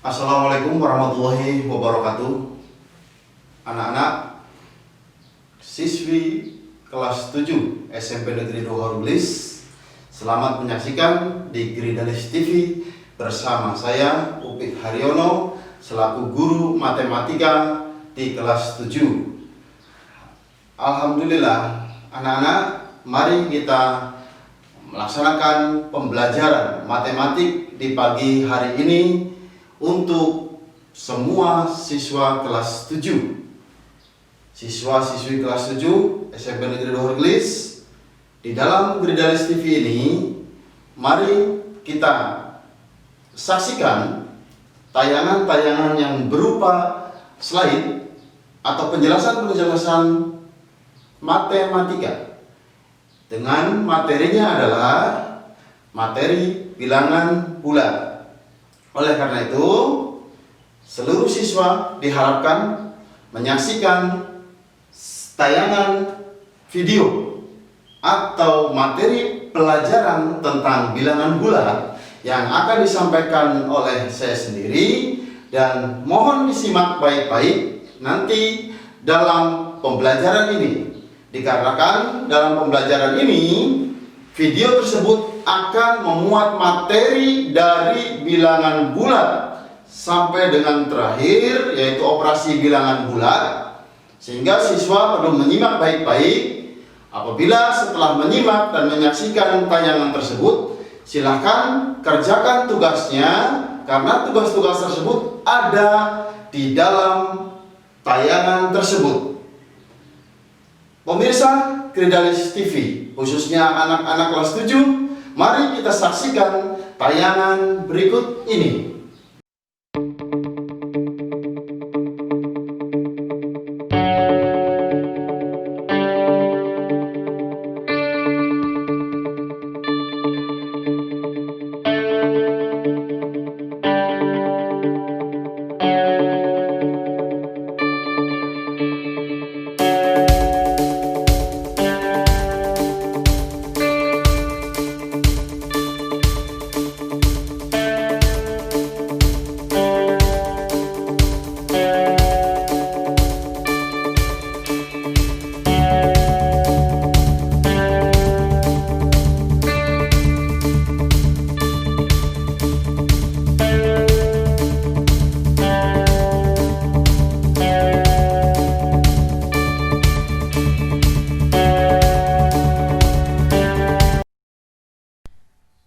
Assalamualaikum warahmatullahi wabarakatuh. Anak-anak siswi kelas 7 SMP Negeri 2 Horoglis, selamat menyaksikan di Gridalis TV bersama saya Upik Haryono selaku guru matematika di kelas 7. Alhamdulillah, anak-anak, mari kita melaksanakan pembelajaran matematik di pagi hari ini untuk semua siswa kelas 7. Siswa-siswi kelas 7 SMP Negeri 2 Horoglis, di dalam Gridalis TV ini mari kita saksikan tayangan-tayangan yang berupa slide atau penjelasan-penjelasan matematika dengan materinya adalah materi bilangan bulat. Oleh karena itu, seluruh siswa diharapkan menyaksikan tayangan video atau materi pelajaran tentang bilangan bulat yang akan disampaikan oleh saya sendiri, dan mohon disimak baik-baik nanti dalam pembelajaran ini, dikarenakan dalam pembelajaran ini video tersebut akan memuat materi dari bilangan bulat sampai dengan terakhir, yaitu operasi bilangan bulat, sehingga siswa perlu menyimak baik-baik. Apabila setelah menyimak dan menyaksikan tayangan tersebut, silahkan kerjakan tugasnya, karena tugas-tugas tersebut ada di dalam tayangan tersebut. Pemirsa Gridalis TV, khususnya anak-anak kelas 7, mari kita saksikan tayangan berikut ini.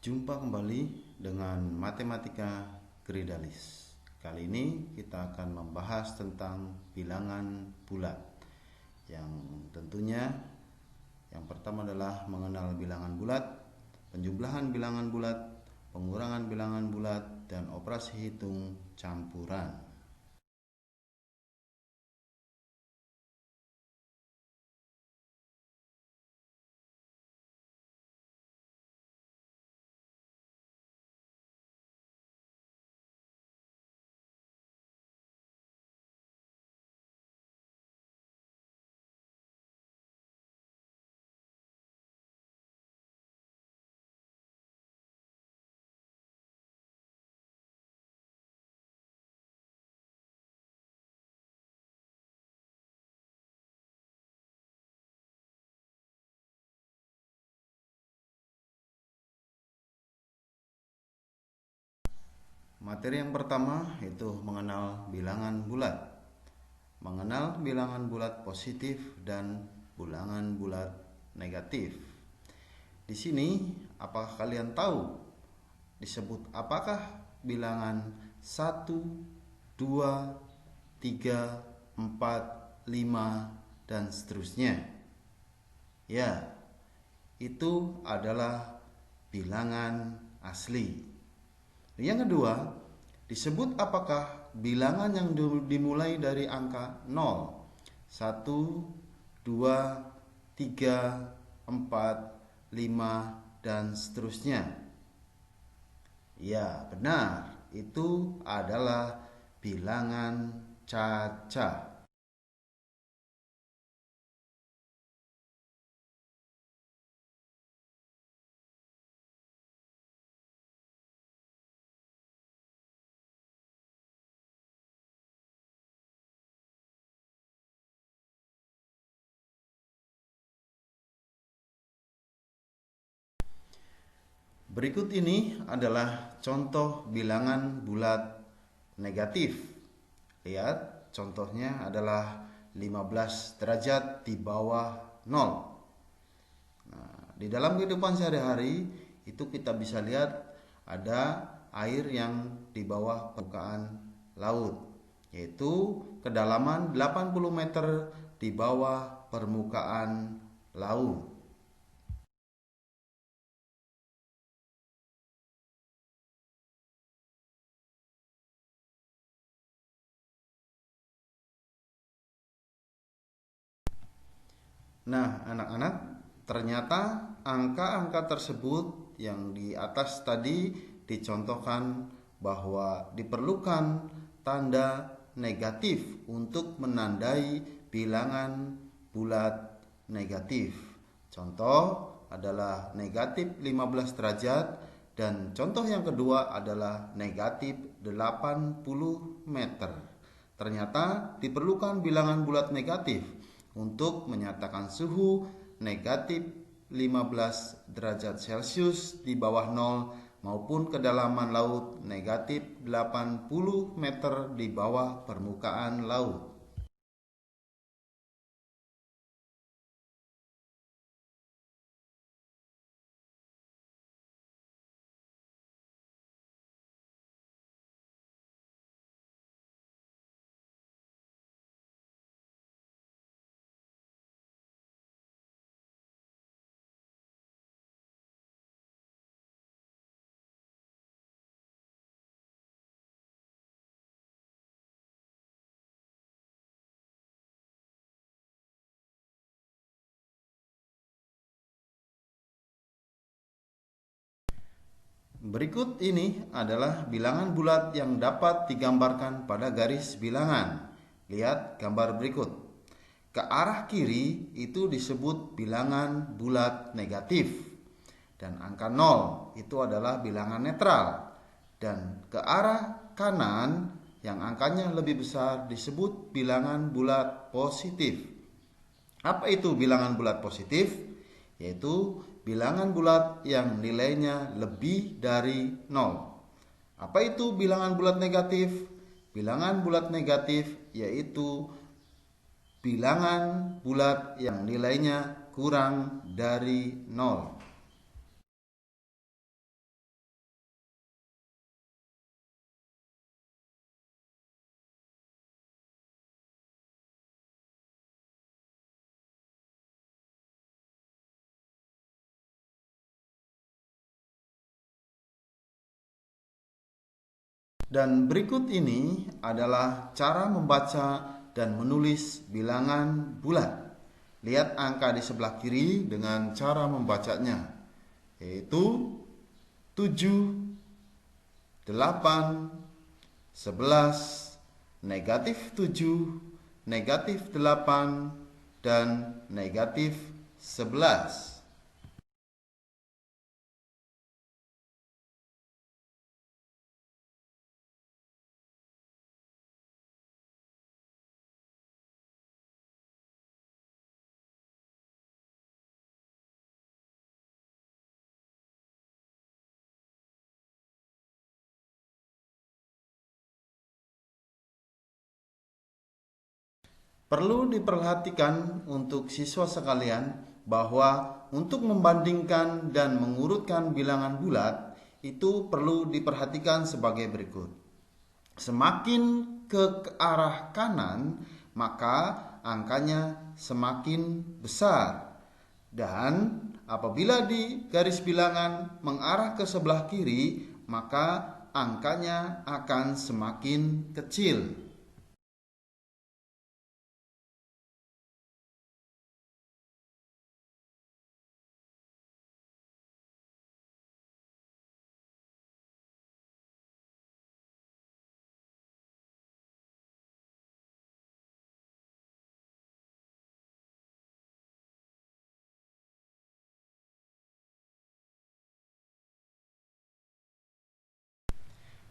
Jumpa kembali dengan Matematika Gridalis. Kali ini kita akan membahas tentang bilangan bulat. Yang tentunya yang pertama adalah mengenal bilangan bulat, penjumlahan bilangan bulat, pengurangan bilangan bulat, dan operasi hitung campuran. Materi yang pertama yaitu mengenal bilangan bulat. Mengenal bilangan bulat positif dan bilangan bulat negatif. Di sini, apakah kalian tahu disebut apakah bilangan 1, 2, 3, 4, 5, dan seterusnya? Ya, itu adalah bilangan asli. Yang kedua, disebut apakah bilangan yang dimulai dari angka 0, 1, 2, 3, 4, 5, dan seterusnya? Ya, benar, itu adalah bilangan caca. Berikut ini adalah contoh bilangan bulat negatif. Lihat, contohnya adalah 15 derajat di bawah 0. Nah, di dalam kehidupan sehari-hari itu kita bisa lihat ada air yang di bawah permukaan laut, yaitu kedalaman 80 meter di bawah permukaan laut. Nah, anak-anak, ternyata angka-angka tersebut yang di atas tadi dicontohkan bahwa diperlukan tanda negatif untuk menandai bilangan bulat negatif. Contoh adalah negatif 15 derajat dan contoh yang kedua adalah negatif 80 meter. Ternyata diperlukan bilangan bulat negatif untuk menyatakan suhu negatif 15 derajat Celcius di bawah 0 maupun kedalaman laut negatif 80 meter di bawah permukaan laut. Berikut ini adalah bilangan bulat yang dapat digambarkan pada garis bilangan. Lihat gambar berikut. Ke arah kiri itu disebut bilangan bulat negatif. Dan angka 0 itu adalah bilangan netral. Dan ke arah kanan yang angkanya lebih besar disebut bilangan bulat positif. Apa itu bilangan bulat positif? Yaitu bilangan bulat yang nilainya lebih dari 0. Apa itu bilangan bulat negatif? Bilangan bulat negatif yaitu bilangan bulat yang nilainya kurang dari 0. Dan berikut ini adalah cara membaca dan menulis bilangan bulat. Lihat angka di sebelah kiri dengan cara membacanya, yaitu 7, 8, 11, negatif 7, negatif 8, dan negatif 11. Perlu diperhatikan untuk siswa sekalian bahwa untuk membandingkan dan mengurutkan bilangan bulat itu perlu diperhatikan sebagai berikut. Semakin ke arah kanan, maka angkanya semakin besar. Dan apabila di garis bilangan mengarah ke sebelah kiri, maka angkanya akan semakin kecil.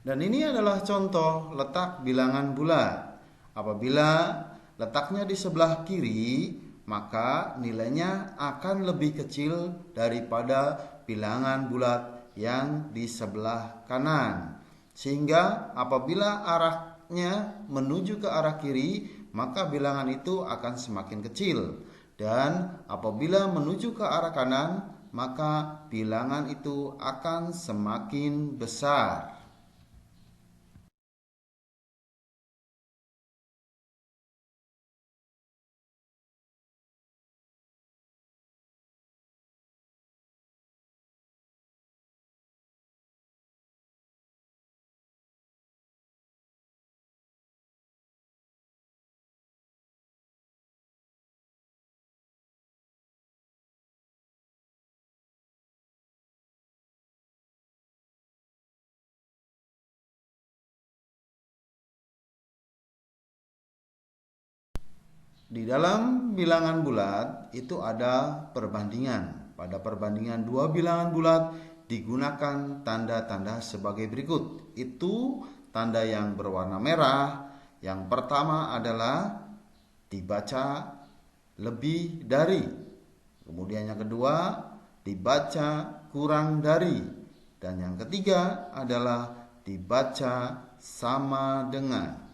Dan ini adalah contoh letak bilangan bulat. Apabila letaknya di sebelah kiri, maka nilainya akan lebih kecil daripada bilangan bulat yang di sebelah kanan. Sehingga apabila arahnya menuju ke arah kiri, maka bilangan itu akan semakin kecil. Dan apabila menuju ke arah kanan, maka bilangan itu akan semakin besar. Di dalam bilangan bulat itu ada perbandingan. Pada perbandingan dua bilangan bulat digunakan tanda-tanda sebagai berikut. Itu tanda yang berwarna merah. Yang pertama adalah dibaca lebih dari. Kemudian yang kedua dibaca kurang dari. Dan yang ketiga adalah dibaca sama dengan.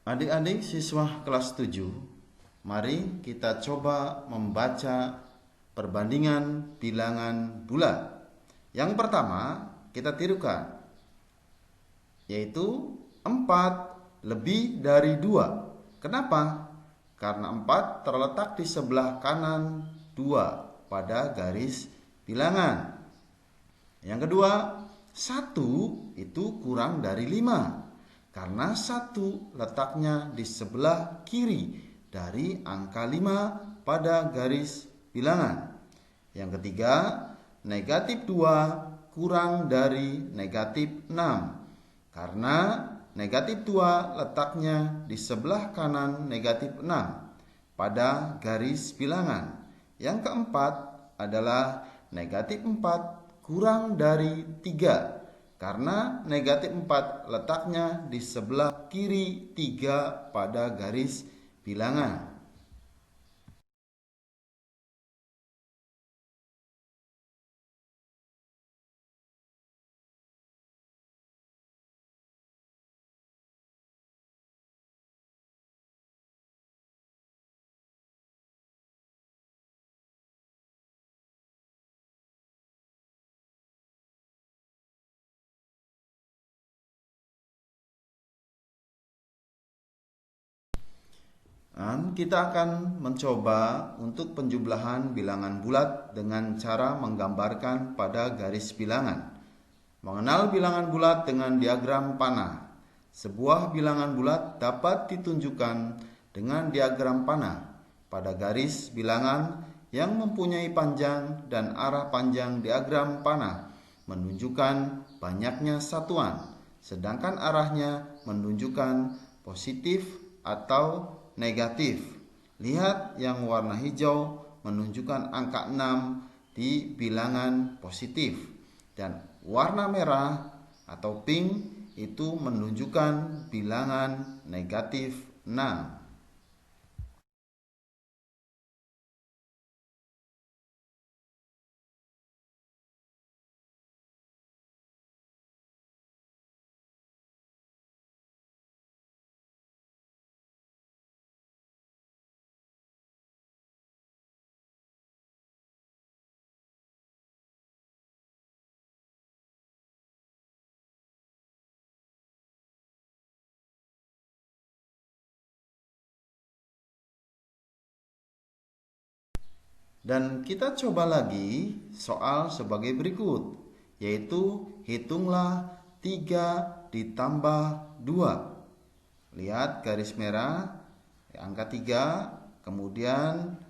Adik-adik siswa kelas 7, mari kita coba membaca perbandingan bilangan bulat. Yang pertama kita tirukan, yaitu 4 lebih dari 2. Kenapa? Karena 4 terletak di sebelah kanan 2 pada garis bilangan. Yang kedua, 1 itu kurang dari 5. Karena 1 letaknya di sebelah kiri dari angka 5 pada garis bilangan. Yang ketiga, negatif 2 kurang dari negatif 6. Karena negatif 2 letaknya di sebelah kanan negatif 6 pada garis bilangan. Yang keempat adalah negatif 4 kurang dari 3. Karena negatif 4 letaknya di sebelah kiri 3 pada garis bilangan. Dan kita akan mencoba untuk penjumlahan bilangan bulat dengan cara menggambarkan pada garis bilangan. Mengenal bilangan bulat dengan diagram panah. Sebuah bilangan bulat dapat ditunjukkan dengan diagram panah pada garis bilangan yang mempunyai panjang dan arah panjang diagram panah menunjukkan banyaknya satuan, sedangkan arahnya menunjukkan positif atau negatif. Lihat yang warna hijau menunjukkan angka 6 di bilangan positif, dan warna merah atau pink itu menunjukkan bilangan negatif 6. Dan kita coba lagi soal sebagai berikut, yaitu hitunglah 3 ditambah 2. Lihat garis merah, angka 3, kemudian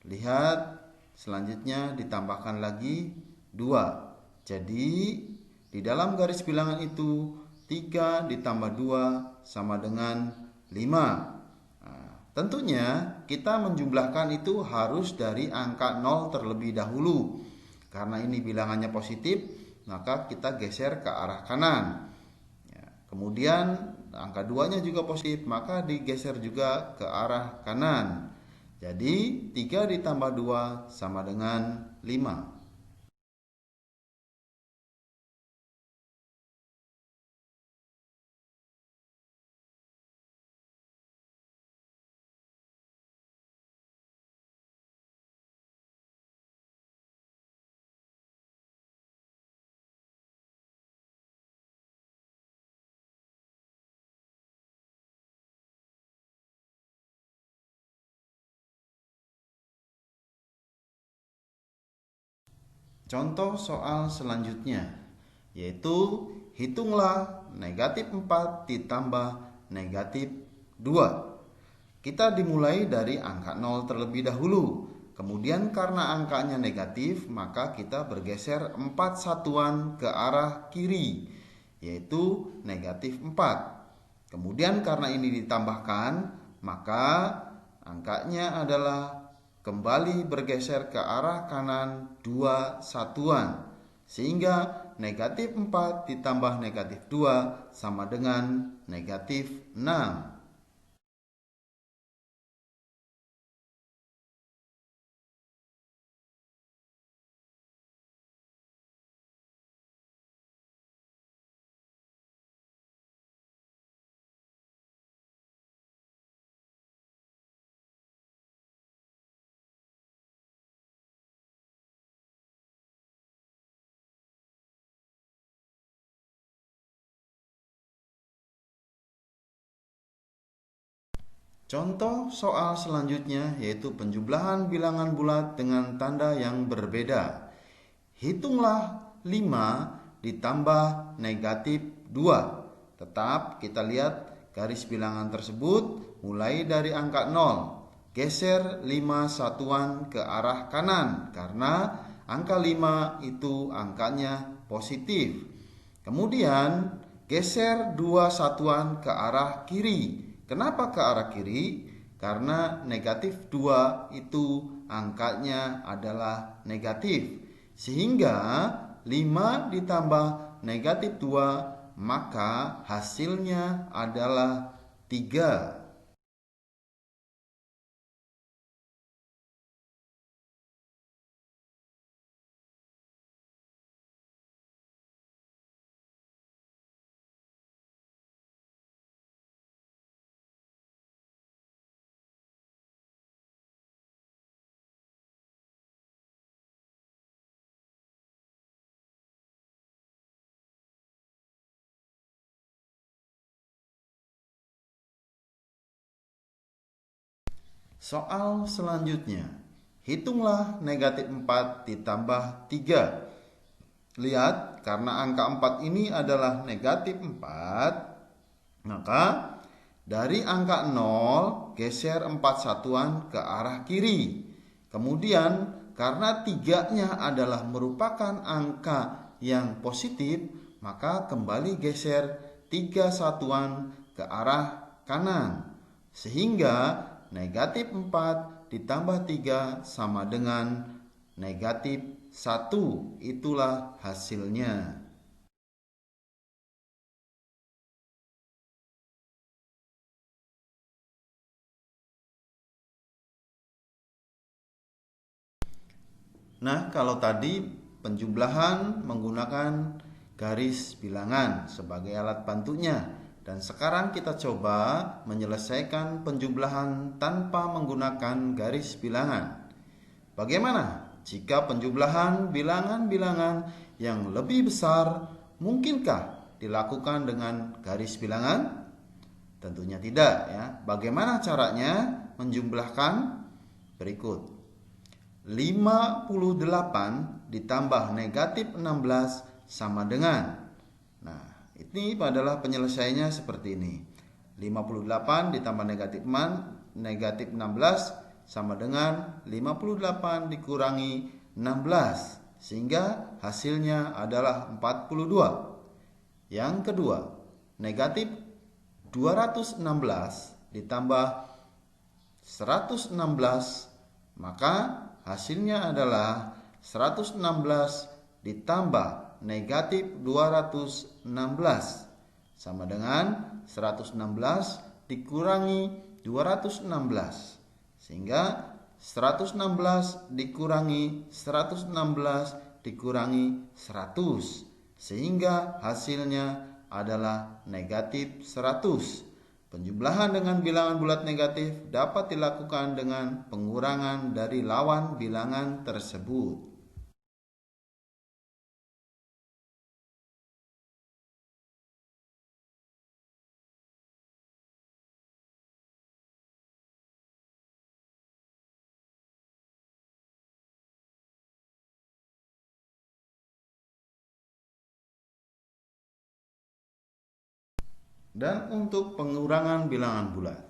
lihat selanjutnya ditambahkan lagi 2. Jadi di dalam garis bilangan itu 3 ditambah 2 sama dengan 5. Tentunya kita menjumlahkan itu harus dari angka 0 terlebih dahulu. Karena ini bilangannya positif, maka kita geser ke arah kanan. Kemudian angka 2-nya juga positif, maka digeser juga ke arah kanan. Jadi 3 ditambah 2 sama dengan 5. Contoh soal selanjutnya, yaitu hitunglah negatif 4 ditambah negatif 2. Kita dimulai dari angka 0 terlebih dahulu. Kemudian karena angkanya negatif, maka kita bergeser 4 satuan ke arah kiri, yaitu negatif 4. Kemudian karena ini ditambahkan, maka angkanya adalah kembali bergeser ke arah kanan 2 satuan. Sehingga negatif 4 ditambah negatif 2 sama dengan negatif 6. Contoh soal selanjutnya yaitu penjumlahan bilangan bulat dengan tanda yang berbeda. Hitunglah 5 ditambah negatif 2. Tetap kita lihat garis bilangan tersebut mulai dari angka 0. Geser 5 satuan ke arah kanan karena angka 5 itu angkanya positif. Kemudian geser 2 satuan ke arah kiri. Kenapa ke arah kiri? Karena negatif 2 itu angkanya adalah negatif. Sehingga 5 ditambah negatif 2, maka hasilnya adalah 3. Soal selanjutnya, hitunglah negatif 4 ditambah 3. Lihat, karena angka 4 ini adalah negatif 4, maka dari angka 0 geser 4 satuan ke arah kiri. Kemudian karena 3-nya adalah merupakan angka yang positif, maka kembali geser 3 satuan ke arah kanan. Sehingga negatif 4 ditambah 3 sama dengan negatif 1. Itulah hasilnya. Nah, kalau tadi penjumlahan menggunakan garis bilangan sebagai alat bantunya. Dan sekarang kita coba menyelesaikan penjumlahan tanpa menggunakan garis bilangan. Bagaimana jika penjumlahan bilangan-bilangan yang lebih besar mungkinkah dilakukan dengan garis bilangan? Tentunya tidak ya. Bagaimana caranya menjumlahkan? Berikut. 58 ditambah negatif 16 sama dengan. Nah, ini adalah penyelesaiannya seperti ini. 58 ditambah negatif 16 sama dengan 58 dikurangi 16. Sehingga hasilnya adalah 42. Yang kedua, negatif 216 ditambah 116, maka hasilnya adalah 116 ditambah negatif 216 sama dengan 116 dikurangi 216, sehingga 116 dikurangi 116 dikurangi 100, sehingga hasilnya adalah negatif 100. Penjumlahan dengan bilangan bulat negatif dapat dilakukan dengan pengurangan dari lawan bilangan tersebut. Dan untuk pengurangan bilangan bulat.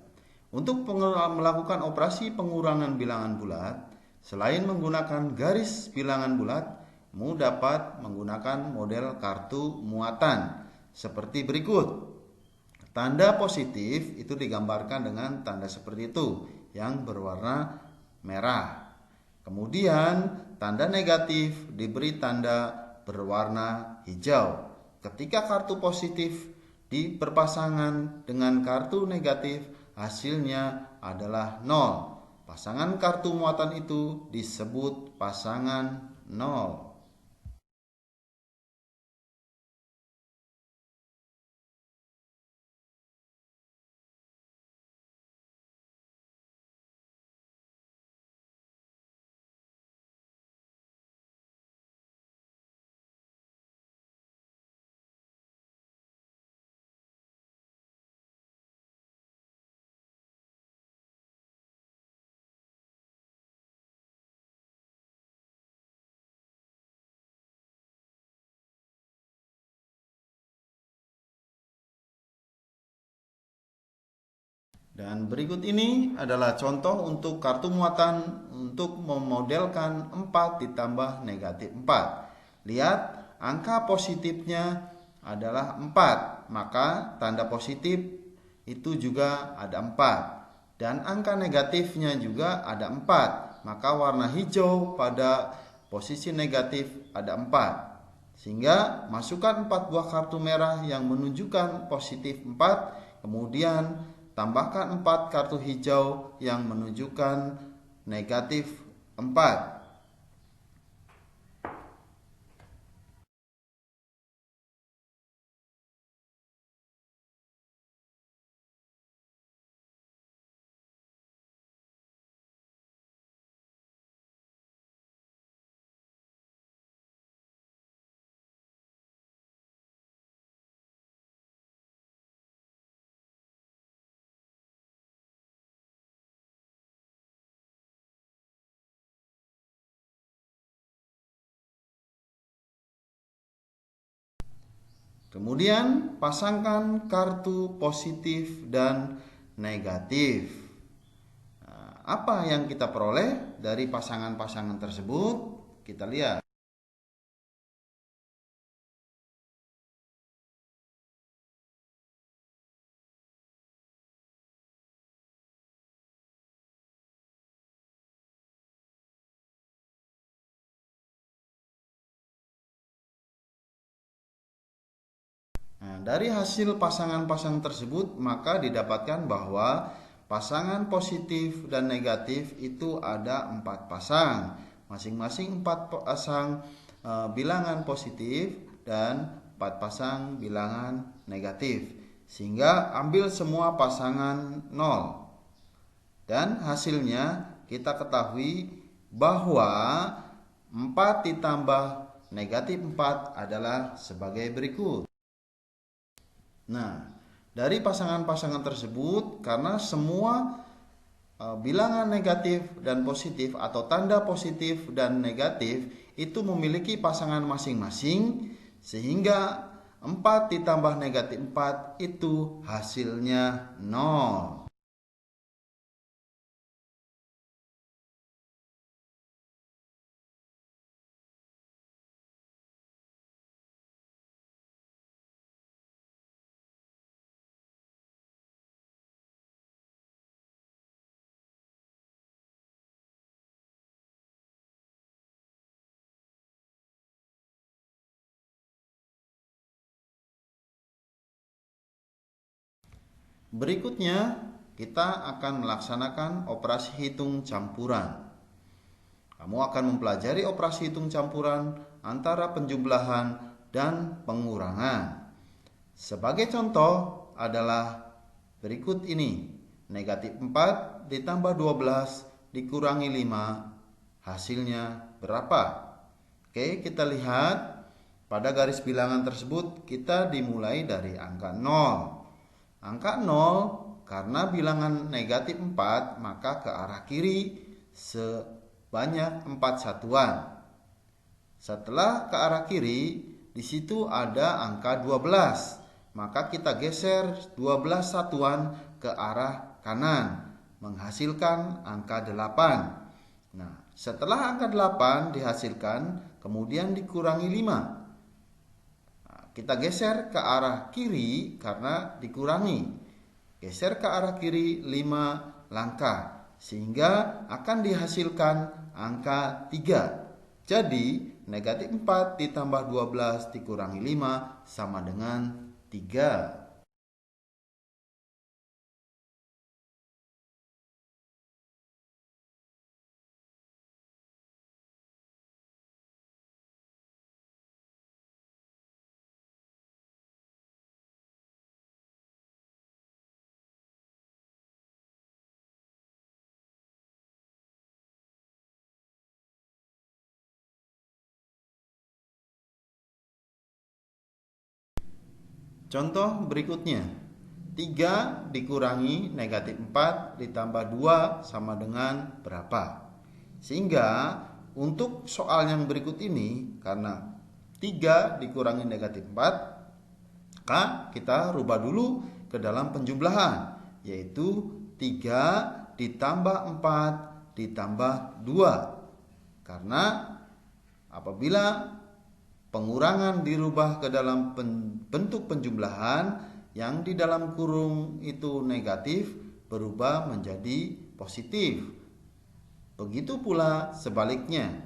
Untuk melakukan operasi pengurangan bilangan bulat, selain menggunakan garis bilangan bulat, kamu dapat menggunakan model kartu muatan seperti berikut. Tanda positif itu digambarkan dengan tanda seperti itu yang berwarna merah. Kemudian tanda negatif diberi tanda berwarna hijau. Ketika kartu positif berpasangan dengan kartu negatif, hasilnya adalah 0. Pasangan kartu muatan itu disebut pasangan 0. Dan berikut ini adalah contoh untuk kartu muatan untuk memodelkan 4 ditambah negatif 4. Lihat, angka positifnya adalah 4, maka tanda positif itu juga ada 4. Dan angka negatifnya juga ada 4, maka warna hijau pada posisi negatif ada 4. Sehingga masukkan 4 buah kartu merah yang menunjukkan positif 4, kemudian tambahkan 4 kartu hijau yang menunjukkan negatif 4. Kemudian pasangkan kartu positif dan negatif. Apa yang kita peroleh dari pasangan-pasangan tersebut? Kita lihat. Nah, dari hasil pasangan-pasangan tersebut maka didapatkan bahwa pasangan positif dan negatif itu ada 4 pasang. Masing-masing 4 pasang bilangan positif dan 4 pasang bilangan negatif. Sehingga ambil semua pasangan 0. Dan hasilnya kita ketahui bahwa 4 ditambah negatif 4 adalah sebagai berikut. Nah, dari pasangan-pasangan tersebut, karena semua bilangan negatif dan positif atau tanda positif dan negatif itu memiliki pasangan masing-masing, sehingga 4 ditambah negatif 4 itu hasilnya 0. Berikutnya kita akan melaksanakan operasi hitung campuran. Kamu akan mempelajari operasi hitung campuran antara penjumlahan dan pengurangan. Sebagai contoh adalah berikut ini. Negatif 4 ditambah 12 dikurangi 5, hasilnya berapa? Oke, kita lihat pada garis bilangan tersebut kita dimulai dari angka 0. Angka 0 karena bilangan negatif 4 maka ke arah kiri sebanyak 4 satuan. Setelah ke arah kiri di situ ada angka 12, maka kita geser 12 satuan ke arah kanan menghasilkan angka 8. Nah, setelah angka 8 dihasilkan kemudian dikurangi 5. Kita geser ke arah kiri karena dikurangi. Geser ke arah kiri 5 langkah sehingga akan dihasilkan angka 3. Jadi negatif 4 ditambah 12 dikurangi 5 sama dengan 3. Contoh berikutnya, 3 dikurangi negatif 4 ditambah 2 sama dengan berapa? Sehingga untuk soal yang berikut ini, karena 3 dikurangi negatif 4, maka kita rubah dulu ke dalam penjumlahan, yaitu 3 ditambah 4 ditambah 2. Karena apabila pengurangan dirubah ke dalam bentuk penjumlahan, yang di dalam kurung itu negatif berubah menjadi positif. Begitu pula sebaliknya.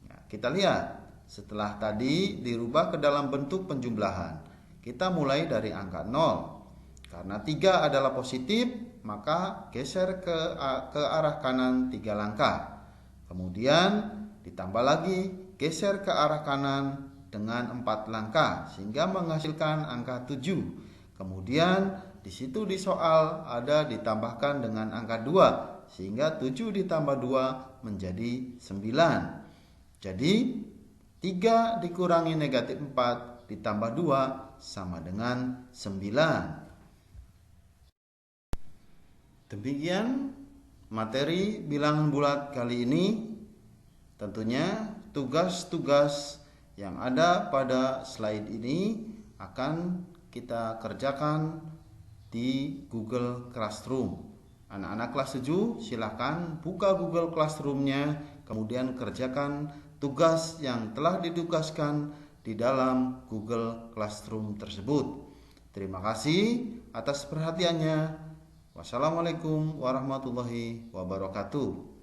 Nah, kita lihat setelah tadi dirubah ke dalam bentuk penjumlahan, kita mulai dari angka 0. Karena 3 adalah positif, maka geser ke arah kanan 3 langkah. Kemudian ditambah lagi, geser ke arah kanan dengan 4 langkah sehingga menghasilkan angka 7. Kemudian di situ di soal ada ditambahkan dengan angka 2 sehingga 7 ditambah 2 menjadi 9. Jadi 3 dikurangi negatif 4 ditambah 2 sama dengan 9. Demikian materi bilangan bulat kali ini. Tentunya tugas-tugas yang ada pada slide ini akan kita kerjakan di Google Classroom. Anak-anak kelas 7 silakan buka Google Classroom-nya, kemudian kerjakan tugas yang telah ditugaskan di dalam Google Classroom tersebut. Terima kasih atas perhatiannya. Wassalamualaikum warahmatullahi wabarakatuh.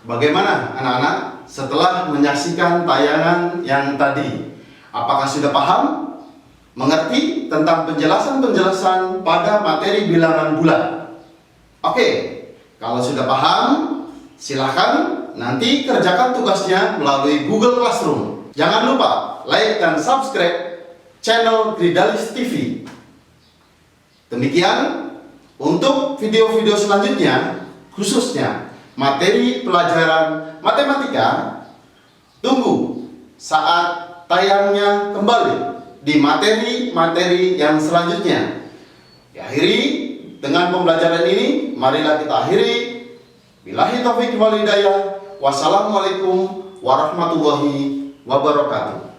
Bagaimana anak-anak setelah menyaksikan tayangan yang tadi? Apakah sudah paham? Mengerti tentang penjelasan-penjelasan pada materi bilangan bulat? Oke, kalau sudah paham, silakan nanti kerjakan tugasnya melalui Google Classroom. Jangan lupa like dan subscribe channel Gridalis TV. Demikian untuk video-video selanjutnya, khususnya materi pelajaran matematika, tunggu saat tayangnya kembali di materi-materi yang selanjutnya. Diakhiri dengan pembelajaran ini, marilah kita akhiri. Billahi taufiq wal hidayah. Wassalamualaikum warahmatullahi wabarakatuh.